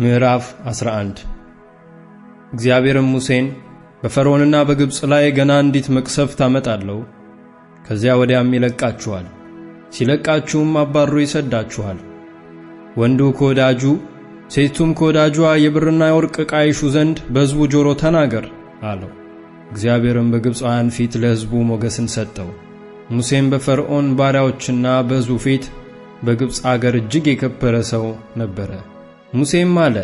ምዕራፍ 11 እግዚአብሔርም ሙሴን በፈርዖንና በግብፅ ላይ ገና አንዲት መቅሰፍት አመጣለሁ፣ ከዚያ ወዲያም ይለቃችኋል። ሲለቃችሁም አባርሮ ይሰዳችኋል። ወንዱ ከወዳጁ ሴቱም ከወዳጇ የብርና የወርቅ ዕቃ ይሹ ዘንድ በሕዝቡ ጆሮ ተናገር አለው። እግዚአብሔርም በግብፃውያን ፊት ለሕዝቡ ሞገስን ሰጠው። ሙሴም በፈርዖን ባሪያዎችና በሕዝቡ ፊት በግብፅ አገር እጅግ የከበረ ሰው ነበረ። ሙሴም አለ፣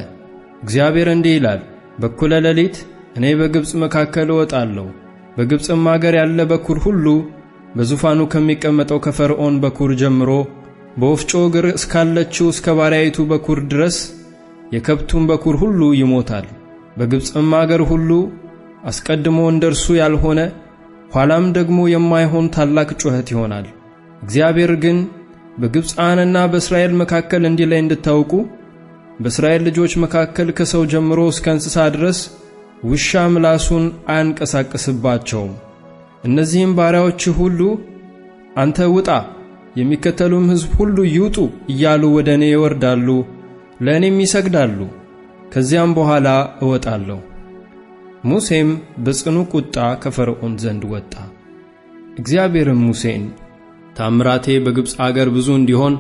እግዚአብሔር እንዲህ ይላል፣ በኩለ ሌሊት እኔ በግብፅ መካከል እወጣለሁ። በግብፅም አገር ያለ በኩር ሁሉ በዙፋኑ ከሚቀመጠው ከፈርዖን በኩር ጀምሮ በወፍጮ እግር እስካለችው እስከ ባሪያይቱ በኩር ድረስ የከብቱም በኩር ሁሉ ይሞታል። በግብፅም አገር ሁሉ አስቀድሞ እንደርሱ ያልሆነ ኋላም ደግሞ የማይሆን ታላቅ ጩኸት ይሆናል። እግዚአብሔር ግን በግብፃውያንና በእስራኤል መካከል እንዲህ ላይ እንድታውቁ በእስራኤል ልጆች መካከል ከሰው ጀምሮ እስከ እንስሳ ድረስ ውሻ ምላሱን አያንቀሳቅስባቸውም። እነዚህም ባሪያዎች ሁሉ አንተ ውጣ፣ የሚከተሉም ሕዝብ ሁሉ ይውጡ እያሉ ወደ እኔ ይወርዳሉ፣ ለእኔም ይሰግዳሉ። ከዚያም በኋላ እወጣለሁ። ሙሴም በጽኑ ቁጣ ከፈርዖን ዘንድ ወጣ። እግዚአብሔርም ሙሴን ታምራቴ በግብፅ አገር ብዙ እንዲሆን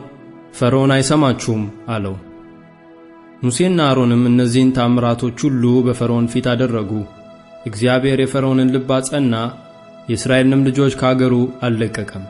ፈርዖን አይሰማችሁም አለው። ሙሴና አሮንም እነዚህን ታምራቶች ሁሉ በፈርዖን ፊት አደረጉ። እግዚአብሔር የፈርዖንን ልብ አጸና፣ የእስራኤልንም ልጆች ከአገሩ አልለቀቀም።